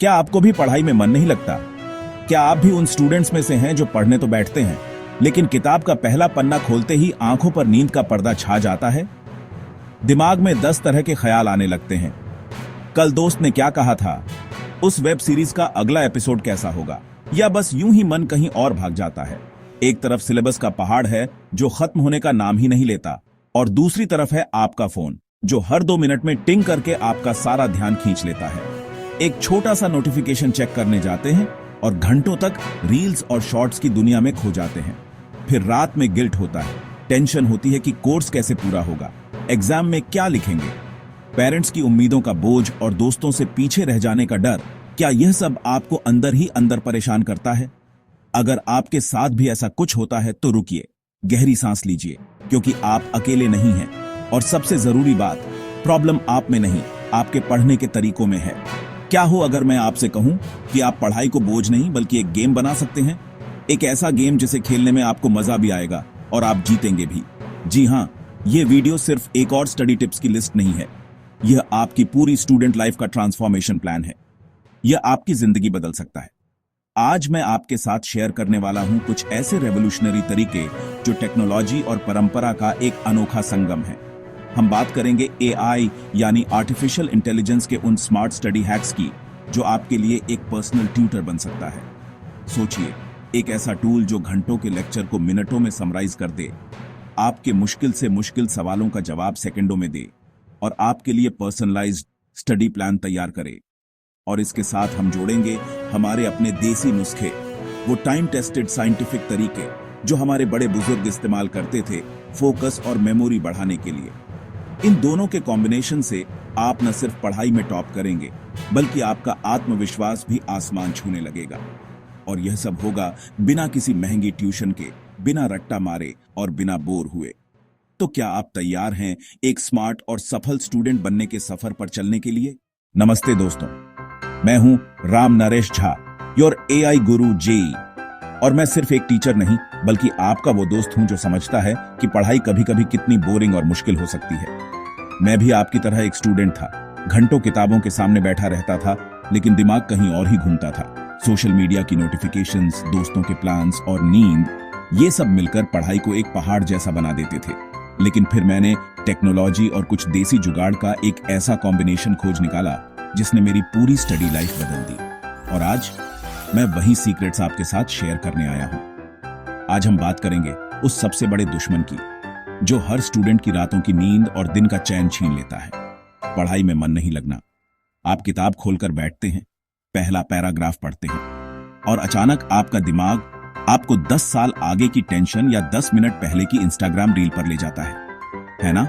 क्या आपको भी पढ़ाई में मन नहीं लगता? क्या आप भी उन स्टूडेंट्स में से हैं जो पढ़ने तो बैठते हैं, लेकिन किताब का पहला पन्ना खोलते ही आंखों पर नींद का पर्दा छा जाता है? दिमाग में 10 तरह के ख्याल आने लगते हैं। कल दोस्त ने क्या कहा था? उस वेब सीरीज का अगला एपिसोड कैसा होगा? या बस यूं ही मन कहीं और भाग जाता है। एक तरफ सिलेबस का पहाड़ है जो खत्म होने का नाम ही नहीं लेता, और दूसरी तरफ है आपका फोन जो हर 2 मिनट में टिंग करके आपका सारा ध्यान खींच लेता है। एक छोटा सा नोटिफिकेशन चेक करने जाते हैं और घंटों तक रील्स और शॉर्ट्स की दुनिया में खो जाते हैं। फिर रात में गिल्ट होता है, टेंशन होती है कि कोर्स कैसे पूरा होगा, एग्जाम में क्या लिखेंगे, पेरेंट्स की उम्मीदों का बोझ और दोस्तों से पीछे रह जाने का डर। क्या यह सब आपको अंदर ही अंदर परेशान करता है? अगर आपके साथ भी ऐसा कुछ होता है तो रुकिए, गहरी सांस लीजिए, क्योंकि आप अकेले नहीं हैं। और सबसे जरूरी बात, प्रॉब्लम आप में नहीं, आपके पढ़ने के तरीकों में है। क्या हो अगर मैं आपसे कहूं कि आप पढ़ाई को बोझ नहीं बल्कि एक गेम बना सकते हैं? एक ऐसा गेम जिसे खेलने में आपको मजा भी आएगा और आप जीतेंगे भी। जी हां, यह वीडियो सिर्फ एक और स्टडी टिप्स की लिस्ट नहीं है। यह आपकी पूरी स्टूडेंट लाइफ का ट्रांसफॉर्मेशन प्लान है। यह आपकी जिंदगी बदल सकता है। आज मैं आपके साथ शेयर करने वाला हूं कुछ ऐसे रेवोल्यूशनरी तरीके जो टेक्नोलॉजी और परंपरा का एक अनोखा संगम है। हम बात करेंगे एआई यानी आर्टिफिशियल इंटेलिजेंस के उन स्मार्ट स्टडी हैक्स की जो आपके लिए एक पर्सनल ट्यूटर बन सकता है। सोचिए, एक ऐसा टूल जो घंटों के लेक्चर को मिनटों में समराइज कर दे, आपके मुश्किल से मुश्किल सवालों का जवाब सेकंडों में दे और आपके लिए पर्सनलाइज्ड स्टडी प्लान तैयार करे। और इसके साथ हम जोड़ेंगे हमारे अपने देसी नुस्खे, वो टाइम टेस्टेड साइंटिफिक तरीके जो हमारे बड़े बुजुर्ग इस्तेमाल करते थे फोकस और मेमोरी बढ़ाने के लिए। इन दोनों के कॉम्बिनेशन से आप न सिर्फ पढ़ाई में टॉप करेंगे बल्कि आपका आत्मविश्वास भी आसमान छूने लगेगा। और यह सब होगा बिना किसी महंगी ट्यूशन के, बिना रट्टा मारे और बिना बोर हुए। तो क्या आप तैयार हैं एक स्मार्ट और सफल स्टूडेंट बनने के सफर पर चलने के लिए? नमस्ते दोस्तों, मैं हूं Ram Naresh Jha, your AI Guru JEE. और मैं सिर्फ एक टीचर नहीं बल्कि आपका वो दोस्त हूं जो समझता है कि पढ़ाई कभी कभी कितनी बोरिंग और मुश्किल हो सकती है। मैं भी आपकी तरह एक स्टूडेंट था, घंटों किताबों के सामने बैठा रहता था, लेकिन दिमाग कहीं और ही घूमता था। सोशल मीडिया की नोटिफिकेशंस, दोस्तों के प्लान्स और नींद, ये सब मिलकर पढ़ाई को एक पहाड़ जैसा बना देते थे। लेकिन फिर मैंने टेक्नोलॉजी और कुछ देसी जुगाड़ का एक ऐसा कॉम्बिनेशन खोज निकाला जिसने मेरी पूरी स्टडी लाइफ बदल दी। और आज मैं वही सीक्रेट्स आपके साथ शेयर करने आया हूं। आज हम बात करेंगे उस सबसे बड़े दुश्मन की जो हर स्टूडेंट की रातों की नींद और दिन का चैन छीन लेता है। पढ़ाई में मन नहीं लगना। आप किताब खोलकर बैठते हैं, पहला पैराग्राफ पढ़ते हैं और अचानक आपका दिमाग आपको 10 साल आगे की टेंशन या 10 मिनट पहले की इंस्टाग्राम रील पर ले जाता है ना?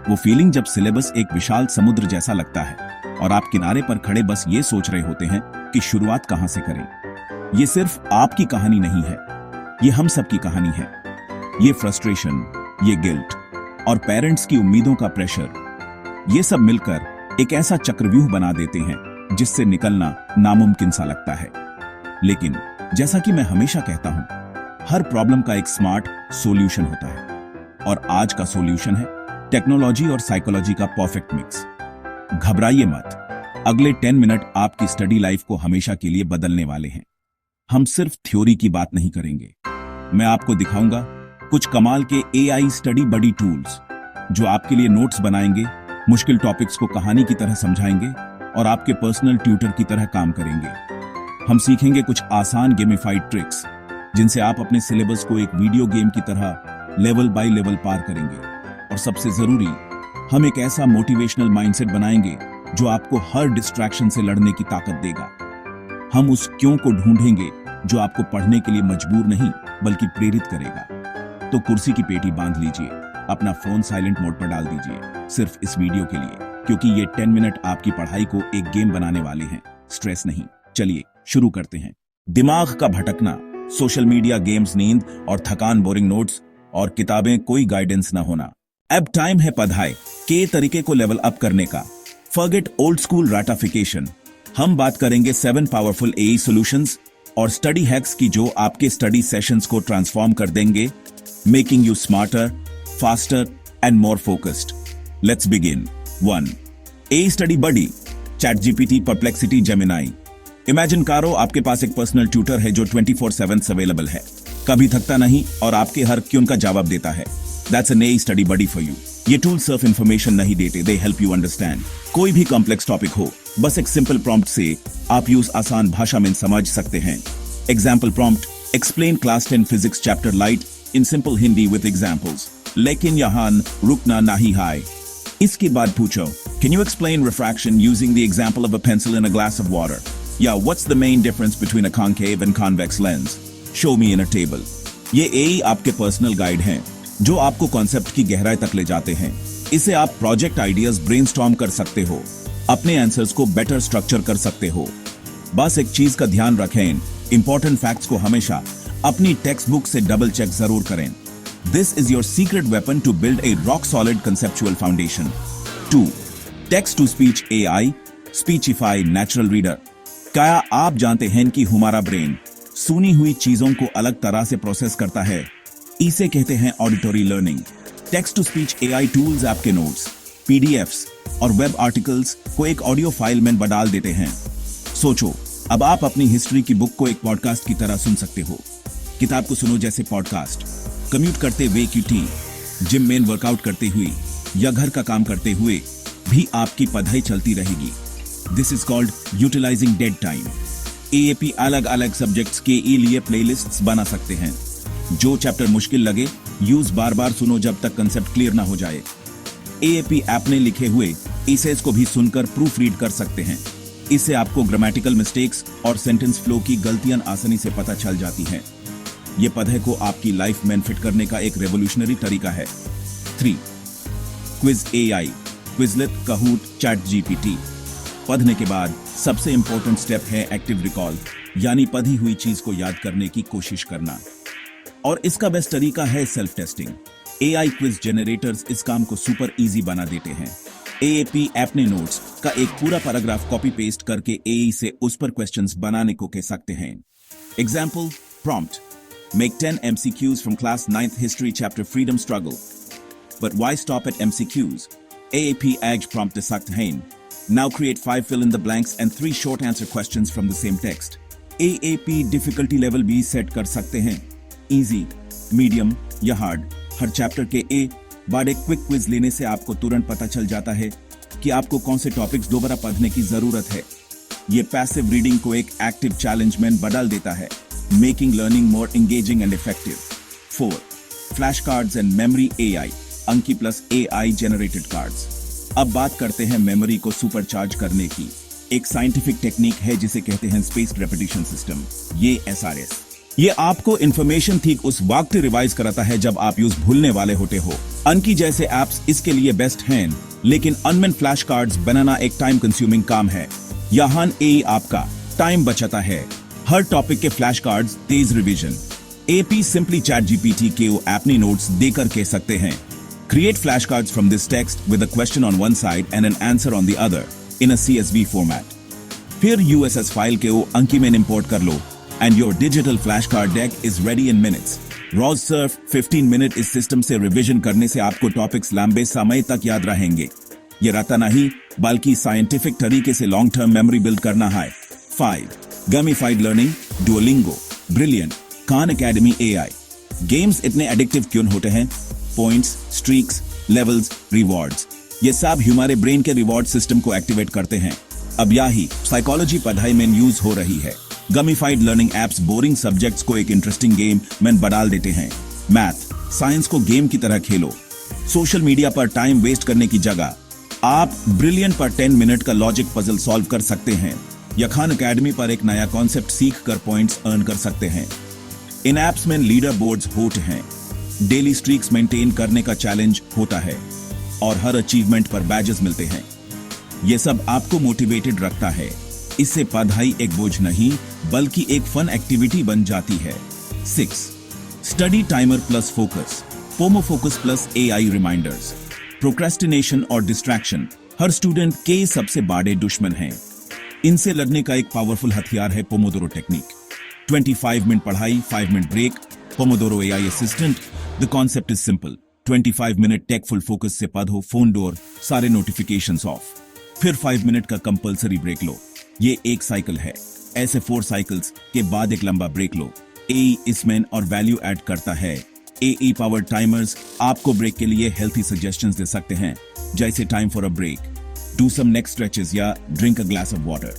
वो फीलिंग जब सिलेबस एक विशाल समुद्र जैसा लगता है और आप किनारे पर खड़े बस ये सोच रहे होते हैं कि शुरुआत कहां से करें। ये सिर्फ आपकी कहानी नहीं है, ये हम सबकी कहानी है। ये फ्रस्ट्रेशन, ये गिल्ट और पेरेंट्स की उम्मीदों का प्रेशर, ये सब मिलकर एक ऐसा चक्रव्यूह बना देते हैं जिससे निकलना नामुमकिन सा लगता है। लेकिन जैसा कि मैं हमेशा कहता हूं, हर प्रॉब्लम का एक स्मार्ट सॉल्यूशन होता है। और आज का सॉल्यूशन है टेक्नोलॉजी और साइकोलॉजी का परफेक्ट मिक्स। घबराइए मत, अगले 10 मिनट आपकी स्टडी लाइफ को हमेशा के लिए बदलने वाले हैं। हम सिर्फ थ्योरी की बात नहीं करेंगे, मैं आपको दिखाऊंगा कुछ कमाल के एआई स्टडी बडी टूल्स जो आपके लिए नोट्स बनाएंगे, मुश्किल टॉपिक्स को कहानी की तरह समझाएंगे और आपके पर्सनल ट्यूटर की तरह काम करेंगे। हम सीखेंगे कुछ आसान गेमिफाइड ट्रिक्स जिनसे आप अपने सिलेबस को एक वीडियो गेम की तरह लेवल बाय लेवल पार करेंगे। और सबसे जरूरी, हम एक ऐसा मोटिवेशनल माइंडसेट बनाएंगे जो आपको हर डिस्ट्रैक्शन से लड़ने की ताकत देगा। हम उस क्यों को ढूंढेंगे जो आपको पढ़ने के लिए मजबूर नहीं बल्कि प्रेरित करेगा। तो कुर्सी की पेटी बांध लीजिए, अपना फोन साइलेंट मोड पर डाल दीजिए, सिर्फ इस वीडियो के लिए, क्योंकि ये 10 मिनट आपकी पढ़ाई को एक गेम बनाने वाले हैं, स्ट्रेस नहीं। चलिए शुरू करते हैं। दिमाग का भटकना, सोशल मीडिया, गेम्स, नींद और थकान, बोरिंग नोट्स और किताबें, कोई गाइडेंस ना होना। अब टाइम है पढ़ाई के तरीके को लेवल अप करने का। Forget old school ratification. हम बात करेंगे 7 पावरफुल एआई सॉल्यूशंस और स्टडी हैक्स की जो आपके स्टडी सेशंस को ट्रांसफॉर्म कर देंगे, making you smarter, faster and more focused. Let's begin. 1. AI study buddy, ChatGPT, perplexity, Gemini. Imagine करो आपके पास एक पर्सनल ट्यूटर है जो 24/7 अवेलेबल है, कभी थकता नहीं और आपके हर क्वेश्चन का जवाब देता है। That's an AI study buddy for you. ये टूल सिर्फ इंफॉर्मेशन नहीं देते, दे हेल्प यू अंडरस्टैंड। कोई भी कॉम्प्लेक्स टॉपिक हो, बस एक सिंपल प्रॉम्प्ट से आप यूज आसान भाषा में समझ सकते हैं। Example prompt, explain class 10 physics chapter light in simple Hindi with examples. लेकिन यहाँ रुकना नहीं है। इसके बाद पूछो, can you explain refraction using the example of a pencil in a glass of water, या what's the main difference between a concave and convex lens, show me in a table. ये एआई आपके personal guide हैं जो आपको concept की गहराई तक ले जाते हैं। इसे आप प्रोजेक्ट आइडियाज ब्रेनस्टॉर्म कर सकते हो, अपने आंसर्स को बेटर स्ट्रक्चर कर सकते हो। बस एक चीज का ध्यान रखें, इंपॉर्टेंट फैक्ट्स को हमेशा अपनी टेक्स्ट बुक से डबल चेक जरूर करें। This is your secret weapon to build a rock-solid conceptual foundation. 2. Text-to-speech AI, Speechify Natural Reader. क्या आप जानते हैं कि हमारा ब्रेन सुनी हुई चीजों को अलग तरह से प्रोसेस करता है? इसे कहते हैं auditory learning. Text-to-speech AI tools आपके नोट्स, PDFs और वेब आर्टिकल्स को एक ऑडियो फाइल में बदल देते हैं। सोचो, अब आप अपनी हिस्ट्री की बुक को एक पॉडकास्ट की तरह सुन सकते हो। किताब को सुनो जैसे पॉडकास्ट। कम्यूट करते हुए क्यूटी, जिम में वर्कआउट करते हुए या घर का काम करते हुए भी आपकी पढ़ाई चलती रहेगी। This is called utilising dead time. एएपी अलग अलग सब्जेक्ट्स के लिए प्लेलिस्ट्स बना सकते हैं। जो चैप्टर मुश्किल लगे, यूज बार बार सुनो जब तक कंसेप्ट क्लियर ना हो जाए। एएपी ऐप ने लिखे हुए इसेज को भी सुनकर प्रूफ रीड कर सकते हैं। इससे आपको ग्रामेटिकल मिस्टेक्स और सेंटेंस फ्लो की गलतियां आसानी से पता चल जाती हैं। ये पढ़ाई को आपकी लाइफ में फिट करने का एक रेवोल्यूशनरी तरीका है। 3. Quiz AI, Quizlet, कहूट, chat GPT. पढ़ने के बाद सबसे इंपॉर्टेंट स्टेप है एक्टिव रिकॉल, यानी पढ़ी हुई चीज को याद करने की कोशिश करना। और इसका बेस्ट तरीका है self testing. AI quiz generators इस काम को सुपर इजी बना देते हैं। एएपी अपने नोट्स का एक पूरा पैराग्राफ कॉपी पेस्ट करके एआई से उस पर क्वेश्चंस बनाने को कह सकते हैं। Example prompt, make 10 MCQs from class 9th history chapter freedom struggle. But why stop at MCQs? AAP AG prompt sagt hain. Now create 5 fill in the blanks and 3 short answer questions from the same text. AAP difficulty level भी set कर सकते हैं, easy, medium या hard। हर chapter के बाद एक quick quiz लेने से आपको तुरंत पता चल जाता है कि आपको कौन से टॉपिक्स दोबारा पढ़ने की जरूरत है। ये पैसिव रीडिंग को एक एक्टिव चैलेंज में बदल देता है, making learning more engaging and effective. 4. Flashcards and memory AI, Anki plus AI generated cards. अब बात करते हैं मेमोरी को सुपरचार्ज करने की। एक साइंटिफिक टेक्निक है जिसे कहते हैं स्पेस्ड रेपिटेशन सिस्टम, ये SRS। ये आपको इंफॉर्मेशन ठीक उस वक्त रिवाइज कराता है जब आप यूज भूलने वाले होते हो। अनकी जैसे एप्स इसके लिए बेस्ट हैं, लेकिन अनमेन फ्लैश कार्ड्स बनाना एक टाइम कंज्यूमिंग काम है। यहाँ एआई आपका टाइम बचाता है। हर टॉपिक के फ्लैश कार्ड्स, तेज रिवीजन। एपी सिंपली चैट जीपीटी के अपने नोट्स देकर कह सकते हैं, create flash cards from this text with a question on one side and an answer on the other in a CSV format. फिर USS फाइल के अंकी में इंपोर्ट कर लो and your digital flash card deck is ready in minutes. रोज सिर्फ 15 minute इस system से revision करने से आपको टॉपिक्स लंबे समय तक याद रहेंगे। ये रटा नहीं, बल्कि साइंटिफिक तरीके से लॉन्ग टर्म मेमोरी बिल्ड करना है। 5. Gamified learning, Duolingo, Brilliant, Khan Academy AI. Games इतने एडिक्टिव क्यों होते हैं? पॉइंट्स, स्ट्रीक्स, लेवल्स, रिवॉर्ड्स, ये सब हमारे ब्रेन के रिवॉर्ड सिस्टम को एक्टिवेट करते हैं। अब यही साइकोलॉजी पढ़ाई में यूज हो रही है। गमिफाइड लर्निंग एप्स बोरिंग सब्जेक्ट्स को एक इंटरेस्टिंग गेम में बदल देते हैं। मैथ, साइंस को गेम की तरह खेलो। सोशल मीडिया पर टाइम वेस्ट करने की जगह आप ब्रिलियंट पर 10 मिनट का लॉजिक पजल सॉल्व कर सकते हैं, या खान अकेडमी पर एक नया कॉन्सेप्ट सीख कर पॉइंट्स अर्न कर सकते हैं। इन एप्स में लीडर बोर्ड्स होते हैं, डेली स्ट्रीक्स मेंटेन करने का चैलेंज होता है और हर अचीवमेंट पर बैजेस मिलते हैं। यह सब आपको मोटिवेटेड रखता है। इससे पढ़ाई एक बोझ नहीं बल्कि एक फन एक्टिविटी बन जाती है। 6. Study timer plus focus, Pomofocus plus AI reminders. Procrastination और डिस्ट्रैक्शन हर स्टूडेंट के सबसे बड़े दुश्मन हैं। इनसे लड़ने का एक पावरफुल हथियार है पोमोडोरो टेक्निक। 25 मिनट पढ़ाई, 5 minute break. Pomodoro AI assistant. The concept is simple. 25 minute take full focus से पढ़ो, फोन डोर, सारे नोटिफिकेशंस ऑफ। फिर 5 मिनट का कंपलसरी ब्रेक लो। ये एक साइकिल है। ऐसे 4 साइकिल्स के बाद एक लंबा ब्रेक लो। एई इसमें और वैल्यू ऐड करता है। एई पावर्ड टाइमर्स आपको ब्रेक के लिए हेल्थी सजेशंस दे सकते हैं, जैसे time for a break, do some neck stretches या drink a glass of water.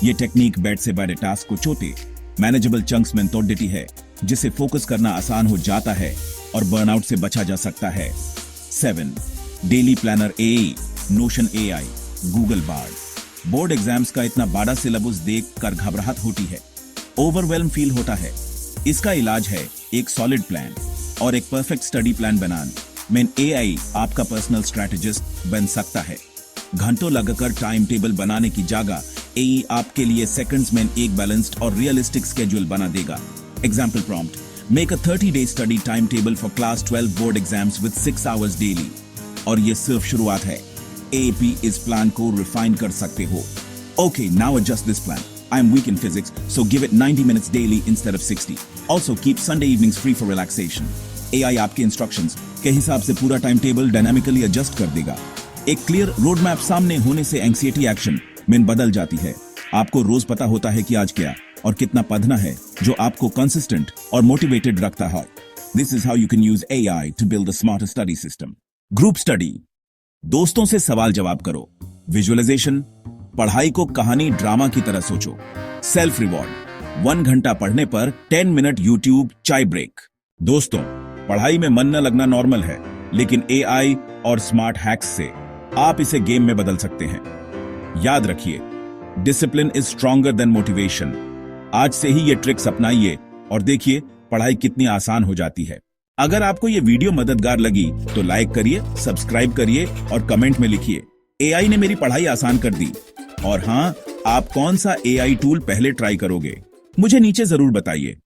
ये टेक्निक बेड से बड़े टास्क को छोटे मैनेजेबल चंक्स में तोड़ देती है, जिससे फोकस करना आसान हो जाता है और बर्नआउट से बचा जा सकता है। 7 daily planner AI, Notion AI, Google Bard. Board exams का इतना बड़ा सिलेबस देख कर घबराहट होती है, ओवरवेल्म फील होता है। इसका इलाज है एक सॉलिड प्लान और एक परफेक्ट स्टडी प्लान बनाना। में एआई आपका पर्सनल स्ट्रैटेजिस्ट बन सकता है। घंटों लगाकर टाइम टेबल बनाने की जगह एई आपके लिए सेकंड्स में एक बैलेंस्ड और रियलिस्टिक स्केड्यूल बना देगा। Example prompt, make a 30-day study time table for class 12 board exams with 6 hours daily. और ये सिर्फ शुरुआत है। एपी इस प्लान को रिफाइन कर सकते हो। Okay, now adjust this plan. I'm weak in physics, so give it 90 minutes daily instead of 60. Also, keep Sunday evenings free for relaxation. AI आपके इंस्ट्रक्शंस के हिसाब से पूरा टाइम टेबल डायनामिकली एडजस्ट कर देगा। एक क्लियर रोड मैप सामने होने से एंग्जायटी एक्शन में बदल जाती है। आपको रोज पता होता है कि आज क्या और कितना पढ़ना है, जो आपको कंसिस्टेंट और मोटिवेटेड रखता है। This is how you can use AI to build a smarter study system. Group study, दोस्तों से सवाल जवाब करो। विजुअलाइजेशन, पढ़ाई को कहानी ड्रामा की तरह सोचो। सेल्फ रिवॉर्ड, 1 घंटा पढ़ने पर 10 मिनट यूट्यूब चाय ब्रेक। दोस्तों, पढ़ाई में मन न लगना नॉर्मल है, लेकिन एआई और स्मार्ट हैक्स से आप इसे गेम में बदल सकते हैं। याद रखिए, discipline is stronger than motivation. आज से ही ये ट्रिक्स अपनाइए और देखिए पढ़ाई कितनी आसान हो जाती है। अगर आपको ये वीडियो मददगार लगी तो लाइक करिए, सब्सक्राइब करिए और कमेंट में लिखिए, एआई ने मेरी पढ़ाई आसान कर दी। और हाँ, आप कौन सा एआई टूल पहले ट्राई करोगे, मुझे नीचे जरूर बताइए।